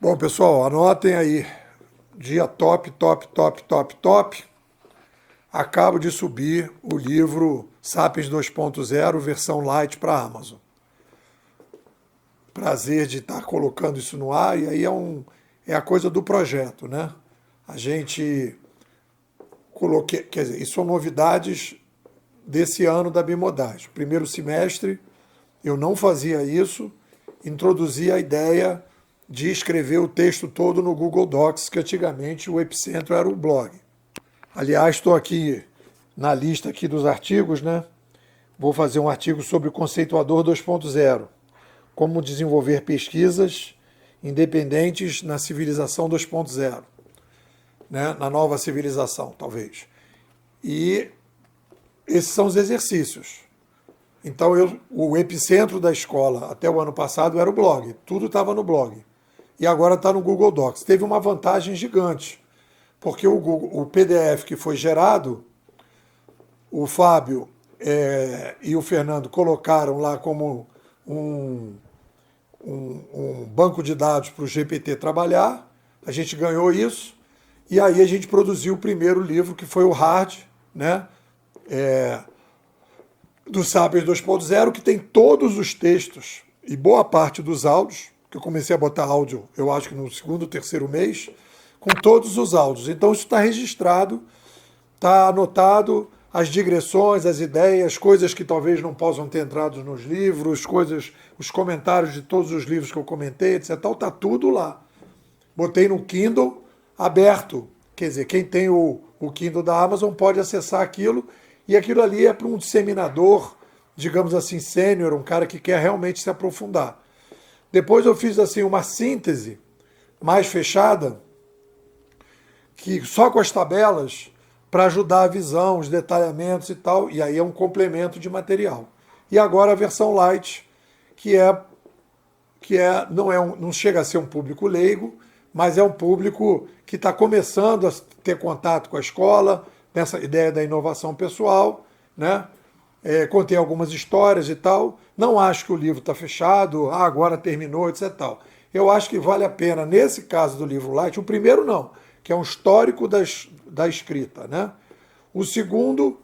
Bom, pessoal, anotem aí. Dia top, top, top, top, top. Acabo de subir o livro Sapiens 2.0, versão light para a Amazon. Prazer de estar colocando isso no ar, e aí é a coisa do projeto, né? A gente coloquei, quer dizer, isso são novidades desse ano da Bimodage. Primeiro semestre eu não fazia isso, introduzi a ideia de escrever o texto todo no Google Docs, que antigamente o epicentro era o blog. Aliás, estou aqui na lista aqui dos artigos, né? Vou fazer um artigo sobre o conceituador 2.0, como desenvolver pesquisas independentes na civilização 2.0, né? Na nova civilização, talvez. E esses são os exercícios. Então, o epicentro da escola até o ano passado era o blog, tudo estava no blog. E agora está no Google Docs. Teve uma vantagem gigante, porque o PDF que foi gerado, o Fábio e o Fernando colocaram lá como um banco de dados para o GPT trabalhar, a gente ganhou isso, e aí a gente produziu o primeiro livro, que foi o Hard, né? Do Sapiens 2.0, que tem todos os textos e boa parte dos áudios, que eu comecei a botar áudio, eu acho que no segundo ou terceiro mês, com todos os áudios. Então isso está registrado, está anotado, as digressões, as ideias, coisas que talvez não possam ter entrado nos livros, os comentários de todos os livros que eu comentei, etc. Está tudo lá. Botei no Kindle aberto. Quer dizer, quem tem o Kindle da Amazon pode acessar aquilo, e aquilo ali é para um disseminador, digamos assim, sênior, um cara que quer realmente se aprofundar. Depois eu fiz assim uma síntese mais fechada, que só com as tabelas, para ajudar a visão, os detalhamentos e tal, e aí é um complemento de material. E agora a versão light, não chega a ser um público leigo, mas é um público que está começando a ter contato com a escola, nessa ideia da inovação pessoal, né? Contei algumas histórias e tal. Não acho que o livro está fechado, agora terminou, etc. Tal. Eu acho que vale a pena, nesse caso do livro light, o primeiro não, que é um histórico da escrita, né? O segundo,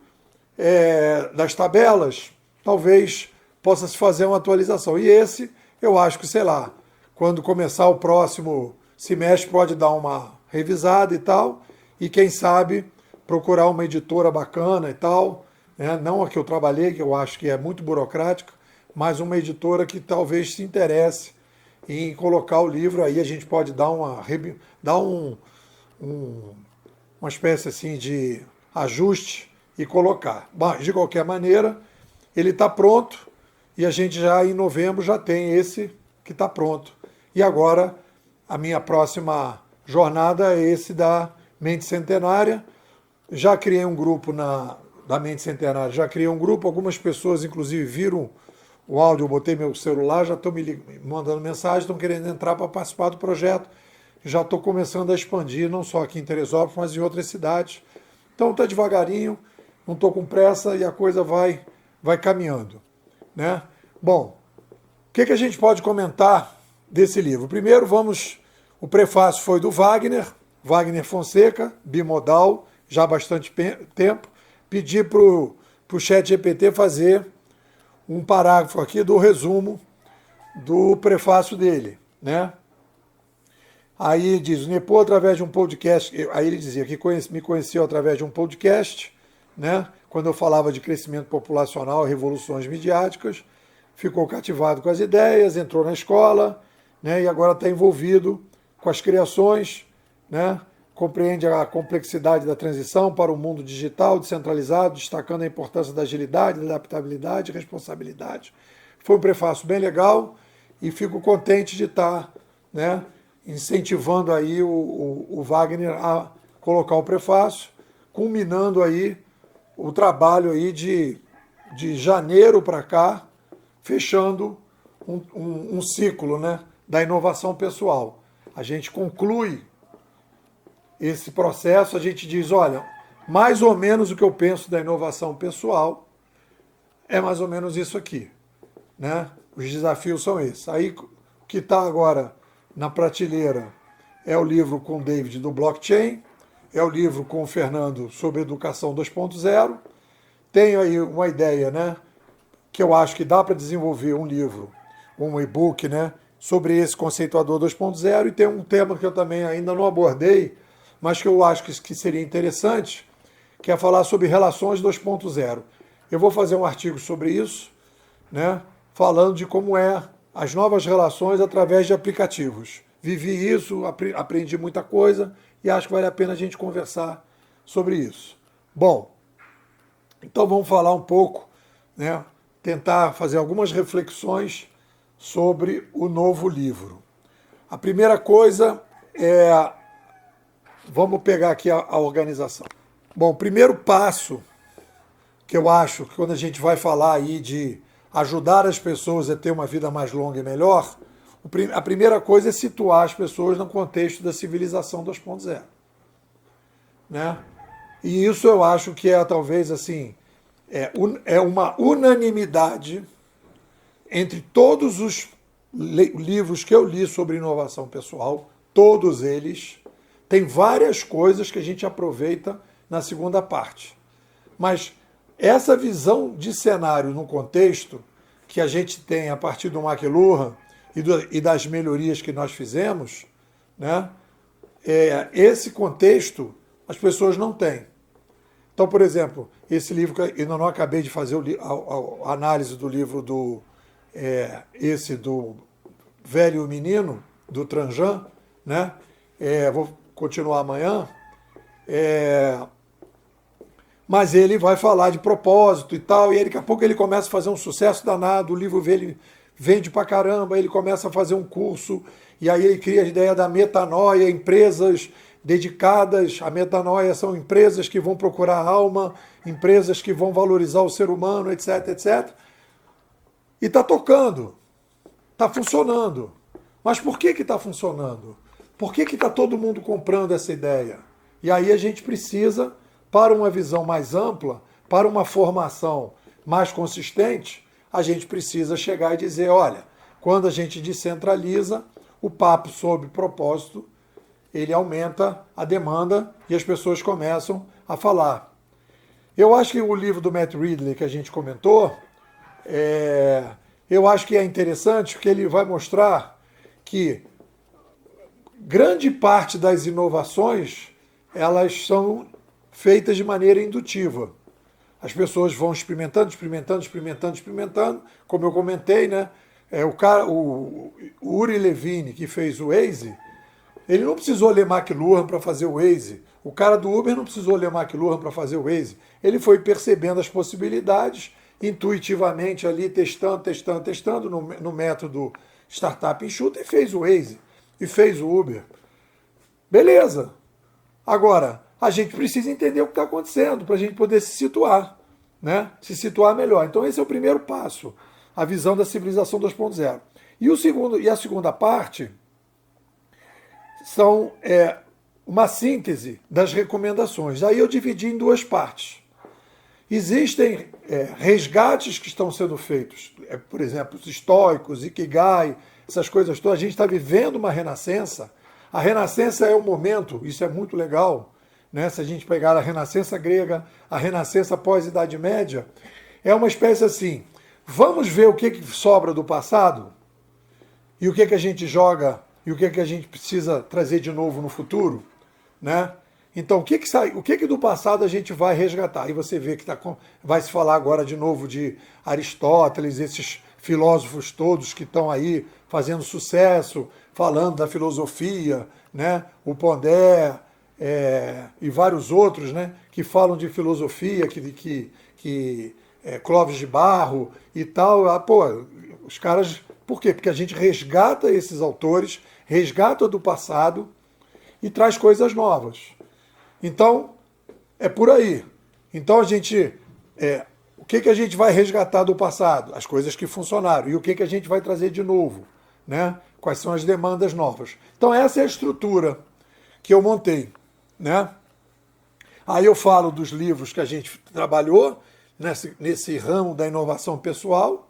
das tabelas, talvez possa se fazer uma atualização. E esse, eu acho que, sei lá, quando começar o próximo semestre, pode dar uma revisada e tal, e quem sabe procurar uma editora bacana e tal, né? Não a que eu trabalhei, que eu acho que é muito burocrática, mas uma editora que talvez se interesse em colocar o livro. Aí a gente pode dar uma espécie assim de ajuste e colocar. Mas, de qualquer maneira, ele está pronto, e a gente já em novembro já tem esse que está pronto. E agora a minha próxima jornada é esse da Mente Centenária. Já criei um grupo da Mente Centenária, já criei um grupo, algumas pessoas inclusive viram o áudio, eu botei meu celular, já estão me mandando mensagem, estão querendo entrar para participar do projeto. Já estou começando a expandir, não só aqui em Teresópolis, mas em outras cidades. Então está devagarinho, não estou com pressa, e a coisa vai caminhando, né? Bom, o que a gente pode comentar desse livro? Primeiro, o prefácio foi do Wagner Fonseca, bimodal, já há bastante tempo. Pedi para o ChatGPT fazer um parágrafo aqui do resumo do prefácio dele, né? Aí diz, o Nepô, através de um podcast, aí ele dizia que me conheceu através de um podcast, né? Quando eu falava de crescimento populacional e revoluções midiáticas, ficou cativado com as ideias, entrou na escola, né? E agora está envolvido com as criações, né? Compreende a complexidade da transição para o mundo digital descentralizado, destacando a importância da agilidade, da adaptabilidade e responsabilidade. Foi um prefácio bem legal, e fico contente de estar, né, incentivando aí o Wagner a colocar o prefácio, culminando aí o trabalho aí de janeiro para cá, fechando um ciclo, né, da inovação pessoal. A gente conclui esse processo, a gente diz, olha, mais ou menos o que eu penso da inovação pessoal é mais ou menos isso aqui, né? Os desafios são esses. Aí, o que está agora na prateleira é o livro com o David do blockchain, é o livro com o Fernando sobre educação 2.0. Tenho aí uma ideia, né, que eu acho que dá para desenvolver um livro, um e-book, né, sobre esse conceituador 2.0, e tem um tema que eu também ainda não abordei, mas que eu acho que seria interessante, que é falar sobre relações 2.0. Eu vou fazer um artigo sobre isso, né, falando de como é as novas relações através de aplicativos. Vivi isso, aprendi muita coisa e acho que vale a pena a gente conversar sobre isso. Bom, então vamos falar um pouco, né, tentar fazer algumas reflexões sobre o novo livro. A primeira coisa é, vamos pegar aqui a organização. Bom, o primeiro passo que eu acho que quando a gente vai falar aí de ajudar as pessoas a ter uma vida mais longa e melhor, a primeira coisa é situar as pessoas no contexto da civilização 2.0, né? E isso eu acho que é talvez assim, é uma unanimidade entre todos os livros que eu li sobre inovação pessoal, todos eles, tem várias coisas que a gente aproveita na segunda parte. Mas essa visão de cenário no contexto que a gente tem a partir do McLuhan e das melhorias que nós fizemos, né, esse contexto as pessoas não têm. Então, por exemplo, esse livro, que eu ainda não acabei de fazer a análise do livro esse do Velho Menino, do Tranjan, né? Vou continuar amanhã. Mas ele vai falar de propósito e tal, e aí, daqui a pouco ele começa a fazer um sucesso danado, o livro vende pra caramba, ele começa a fazer um curso, e aí ele cria a ideia da metanoia, empresas dedicadas à metanoia são empresas que vão procurar a alma, empresas que vão valorizar o ser humano, etc, etc. E está tocando, está funcionando. Mas por que está funcionando? Por que está todo mundo comprando essa ideia? E aí a gente precisa, para uma visão mais ampla, para uma formação mais consistente, a gente precisa chegar e dizer, olha, quando a gente descentraliza, o papo sobre propósito, ele aumenta a demanda e as pessoas começam a falar. Eu acho que o livro do Matt Ridley, que a gente comentou, eu acho que é interessante porque ele vai mostrar que grande parte das inovações, elas são feitas de maneira indutiva. As pessoas vão experimentando, como eu comentei, né? O Uri Levine, que fez o Waze, ele não precisou ler McLuhan para fazer o Waze. O cara do Uber não precisou ler McLuhan para fazer o Waze. Ele foi percebendo as possibilidades, intuitivamente ali, testando no método Startup Enxuta, e fez o Waze, e fez o Uber. Beleza. Agora, a gente precisa entender o que está acontecendo para a gente poder se situar, né? Se situar melhor. Então esse é o primeiro passo, a visão da civilização 2.0. E a segunda parte são uma síntese das recomendações. Aí eu dividi em duas partes. Existem resgates que estão sendo feitos, por exemplo, os estoicos, Ikigai, essas coisas todas. A gente está vivendo uma renascença. A renascença é um momento, isso é muito legal, né? Se a gente pegar a renascença grega, a renascença pós-Idade Média, é uma espécie assim, vamos ver o que sobra do passado e o que a gente joga e o que a gente precisa trazer de novo no futuro, né? Então, o que do passado a gente vai resgatar? Aí você vê que vai se falar agora de novo de Aristóteles, esses filósofos todos que estão aí fazendo sucesso, falando da filosofia, né? O Pondé e vários outros, né? Que falam de filosofia, Clóvis de Barro e tal. Os caras... Por quê? Porque a gente resgata esses autores, resgata do passado e traz coisas novas. Então, é por aí. Então, o que a gente vai resgatar do passado? As coisas que funcionaram. E o que a gente vai trazer de novo? Né? Quais são as demandas novas? Então, essa é a estrutura que eu montei. Né? Aí eu falo dos livros que a gente trabalhou nesse ramo da inovação pessoal,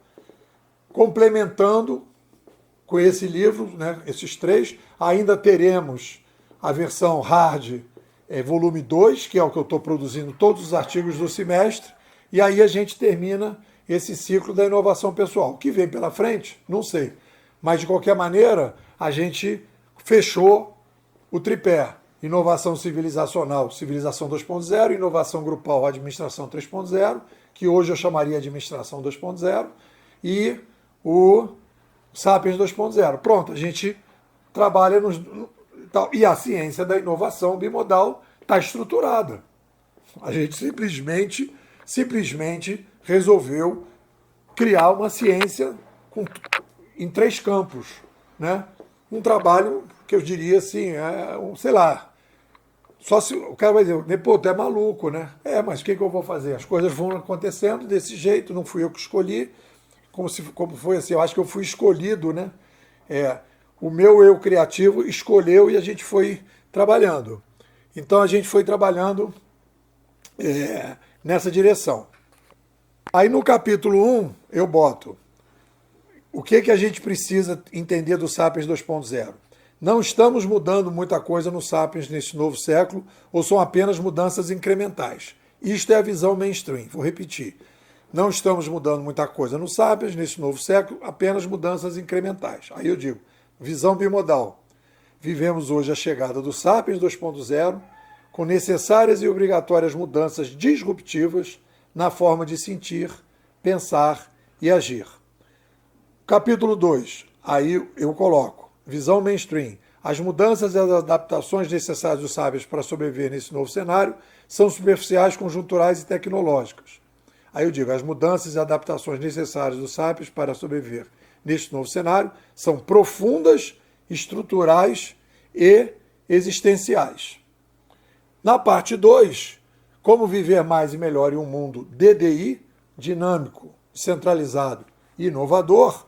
complementando com esse livro, né, esses 3. Ainda teremos a versão hard, volume 2, que é o que eu estou produzindo todos os artigos do semestre, e aí a gente termina esse ciclo da inovação pessoal. O que vem pela frente, não sei. Mas, de qualquer maneira, a gente fechou o tripé. Inovação civilizacional, Civilização 2.0, inovação grupal, Administração 3.0, que hoje eu chamaria Administração 2.0, e o Sapiens 2.0. Pronto, a gente trabalha e a ciência da inovação bimodal está estruturada. A gente simplesmente resolveu criar uma ciência em 3 campos, né? Um trabalho que eu diria assim, sei lá, só se o cara vai dizer, pô, tu é maluco, né? Mas o que eu vou fazer? As coisas vão acontecendo desse jeito, não fui eu que escolhi, como foi assim, eu acho que eu fui escolhido, né? O meu eu criativo escolheu e a gente foi trabalhando. Então a gente foi trabalhando nessa direção. Aí no capítulo 1 eu boto o que a gente precisa entender do Sapiens 2.0. Não estamos mudando muita coisa no Sapiens nesse novo século, ou são apenas mudanças incrementais. Isto é a visão mainstream. Vou repetir. Não estamos mudando muita coisa no Sapiens nesse novo século, apenas mudanças incrementais. Aí eu digo, visão bimodal. Vivemos hoje a chegada do Sapiens 2.0, com necessárias e obrigatórias mudanças disruptivas na forma de sentir, pensar e agir. Capítulo 2, aí eu coloco, visão mainstream. As mudanças e as adaptações necessárias dos Sapiens para sobreviver nesse novo cenário são superficiais, conjunturais e tecnológicas. Aí eu digo, as mudanças e adaptações necessárias dos Sapiens para sobreviver neste novo cenário são profundas, estruturais e existenciais. Na parte 2, como viver mais e melhor em um mundo DDI, dinâmico, centralizado e inovador,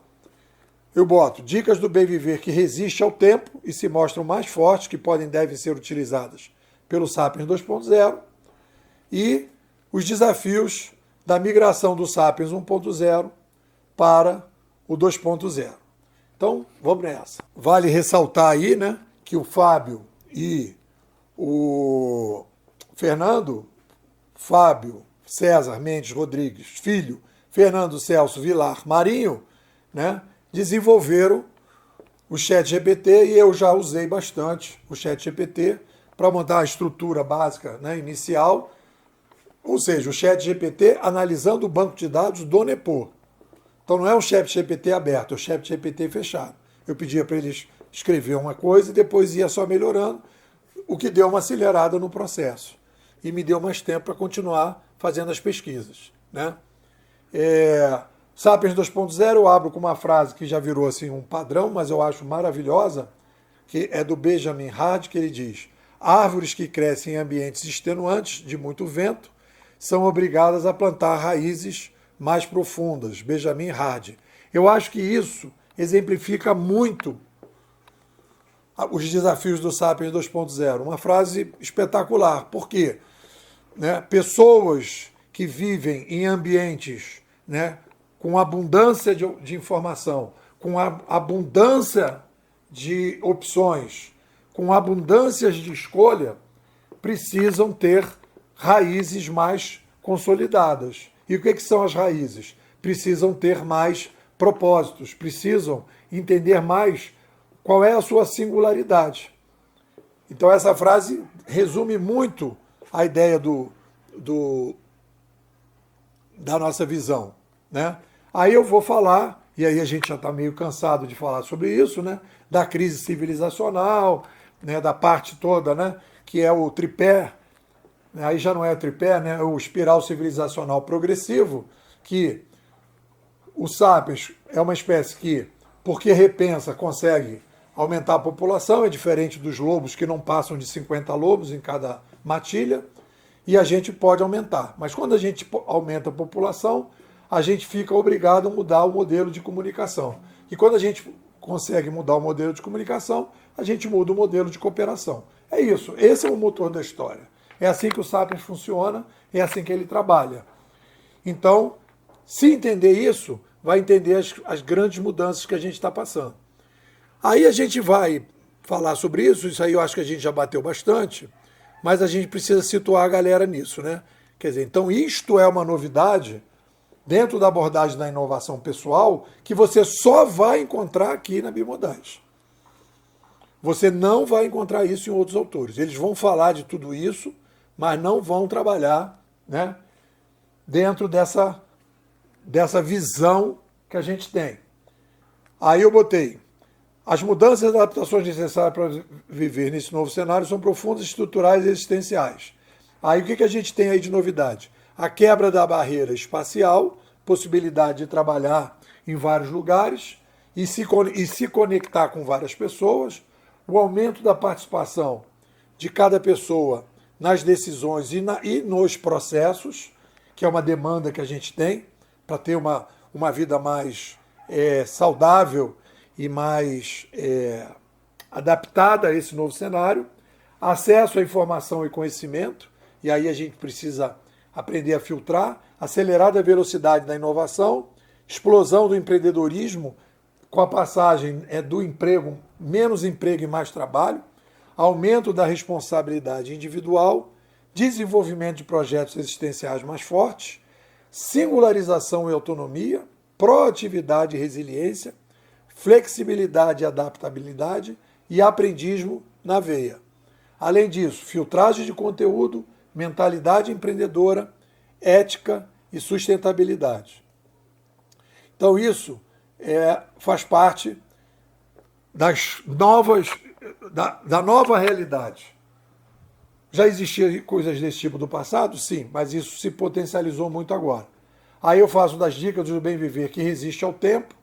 eu boto dicas do bem viver que resiste ao tempo e se mostram mais fortes, que podem e devem ser utilizadas pelo Sapiens 2.0, e os desafios da migração do Sapiens 1.0 para o 2.0. Então, vamos nessa. Vale ressaltar aí, né, que o Fábio e o Fábio César Mendes Rodrigues Filho, Fernando Celso Vilar Marinho, né, desenvolveram o ChatGPT e eu já usei bastante o ChatGPT para montar a estrutura básica, né, inicial, ou seja, o ChatGPT analisando o banco de dados do Nepô. Então não é um ChatGPT aberto, é um ChatGPT fechado. Eu pedia para eles escrever uma coisa e depois ia só melhorando, o que deu uma acelerada no processo e me deu mais tempo para continuar fazendo as pesquisas, né? Sapiens 2.0 eu abro com uma frase que já virou assim um padrão, mas eu acho maravilhosa, que é do Benjamin Hard, que ele diz: árvores que crescem em ambientes extenuantes, de muito vento, são obrigadas a plantar raízes mais profundas. Benjamin Hard. Eu acho que isso exemplifica muito os desafios do Sapiens 2.0. Uma frase espetacular. Por quê? Né? Pessoas que vivem em ambientes, né, com abundância de informação, com abundância de opções, com abundâncias de escolha, precisam ter raízes mais consolidadas. E o que são as raízes? Precisam ter mais propósitos, precisam entender mais qual é a sua singularidade. Então essa frase resume muito a ideia da nossa visão, né? Aí eu vou falar, e aí a gente já está meio cansado de falar sobre isso, né? Da crise civilizacional, né? Da parte toda, né? Que é o tripé, aí já não é o tripé, né? O espiral civilizacional progressivo, que o Sapiens é uma espécie que, porque repensa, consegue aumentar a população, é diferente dos lobos que não passam de 50 lobos em cada matilha, e a gente pode aumentar. Mas quando a gente aumenta a população, a gente fica obrigado a mudar o modelo de comunicação. E quando a gente consegue mudar o modelo de comunicação, a gente muda o modelo de cooperação. É isso, esse é o motor da história. É assim que o Sapiens funciona, é assim que ele trabalha. Então, se entender isso, vai entender as grandes mudanças que a gente está passando. Aí a gente vai falar sobre isso aí eu acho que a gente já bateu bastante, mas a gente precisa situar a galera nisso, né? Quer dizer, então isto é uma novidade dentro da abordagem da inovação pessoal que você só vai encontrar aqui na Bimodais. Você não vai encontrar isso em outros autores. Eles vão falar de tudo isso, mas não vão trabalhar, né, dentro dessa visão que a gente tem. Aí eu botei: as mudanças e adaptações necessárias para viver nesse novo cenário são profundas, estruturais e existenciais. Aí o que a gente tem aí de novidade? A quebra da barreira espacial, possibilidade de trabalhar em vários lugares e se conectar com várias pessoas, o aumento da participação de cada pessoa nas decisões e nos processos, que é uma demanda que a gente tem para ter uma vida mais saudável e mais adaptada a esse novo cenário, acesso à informação e conhecimento, e aí a gente precisa aprender a filtrar, acelerada velocidade da inovação, explosão do empreendedorismo, com a passagem do emprego, menos emprego e mais trabalho, aumento da responsabilidade individual, desenvolvimento de projetos existenciais mais fortes, singularização e autonomia, proatividade e resiliência, flexibilidade e adaptabilidade e aprendizismo na veia. Além disso, filtragem de conteúdo, mentalidade empreendedora, ética e sustentabilidade. Então isso faz parte da nova realidade. Já existiam coisas desse tipo do passado? Sim, mas isso se potencializou muito agora. Aí eu faço das dicas do bem viver que resiste ao tempo,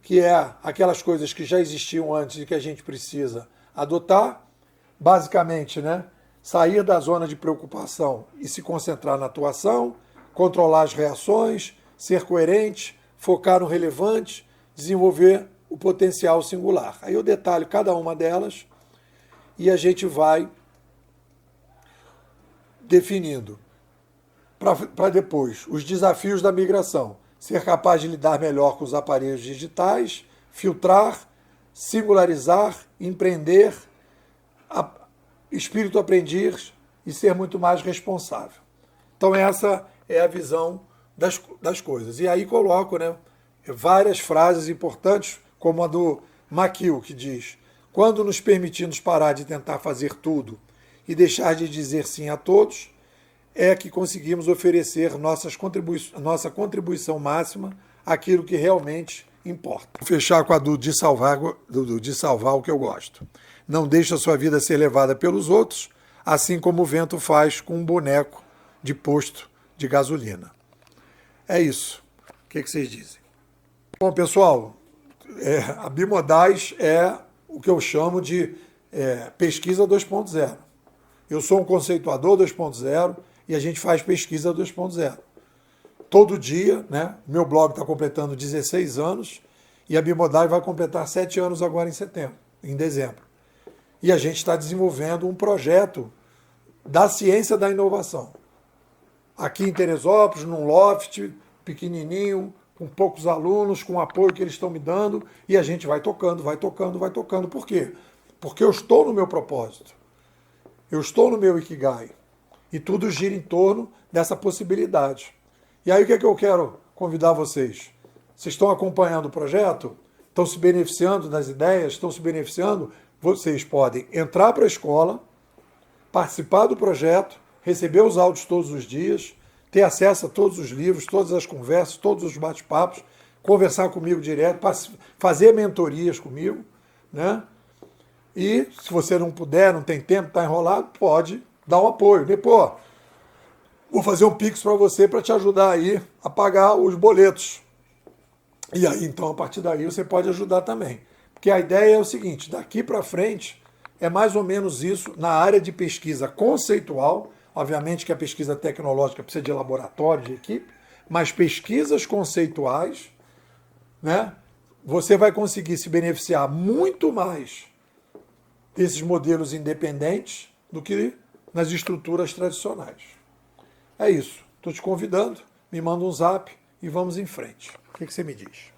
que é aquelas coisas que já existiam antes e que a gente precisa adotar. Basicamente, né, sair da zona de preocupação e se concentrar na atuação, controlar as reações, ser coerente, focar no relevante, desenvolver o potencial singular. Aí eu detalho cada uma delas e a gente vai definindo. Para depois, os desafios da migração. Ser capaz de lidar melhor com os aparelhos digitais, filtrar, singularizar, empreender, espírito aprendiz e ser muito mais responsável. Então essa é a visão das coisas. E aí coloco, né, várias frases importantes, como a do McKill, que diz: quando nos permitimos parar de tentar fazer tudo e deixar de dizer sim a todos, é que conseguimos oferecer nossa contribuição máxima àquilo que realmente importa. Vou fechar com a de salvar o que eu gosto. Não deixe a sua vida ser levada pelos outros, assim como o vento faz com um boneco de posto de gasolina. É isso. O que vocês dizem? Bom, pessoal, a Bimodais é o que eu chamo de pesquisa 2.0. Eu sou um conceituador 2.0 e a gente faz pesquisa 2.0. Todo dia, né? Meu blog está completando 16 anos e a Bimodais vai completar 7 anos agora em dezembro. E a gente está desenvolvendo um projeto da ciência da inovação. Aqui em Teresópolis, num loft pequenininho, com poucos alunos, com o apoio que eles estão me dando, e a gente vai tocando, vai tocando, vai tocando. Por quê? Porque eu estou no meu propósito. Eu estou no meu Ikigai. E tudo gira em torno dessa possibilidade. E aí o que é que eu quero convidar vocês? Vocês estão acompanhando o projeto? Estão se beneficiando das ideias? Estão se beneficiando? Vocês podem entrar para a escola, participar do projeto, receber os áudios todos os dias, ter acesso a todos os livros, todas as conversas, todos os bate-papos, conversar comigo direto, fazer mentorias comigo, né? E se você não puder, não tem tempo, está enrolado, pode dar um apoio. Depois, vou fazer um Pix para você para te ajudar aí a pagar os boletos. E aí, então, a partir daí, você pode ajudar também. Porque a ideia é o seguinte: daqui para frente, é mais ou menos isso na área de pesquisa conceitual. Obviamente que a pesquisa tecnológica precisa de laboratório, de equipe, mas pesquisas conceituais, né, você vai conseguir se beneficiar muito mais desses modelos independentes do que nas estruturas tradicionais. É isso. Estou te convidando, me manda um zap e vamos em frente. O que você me diz?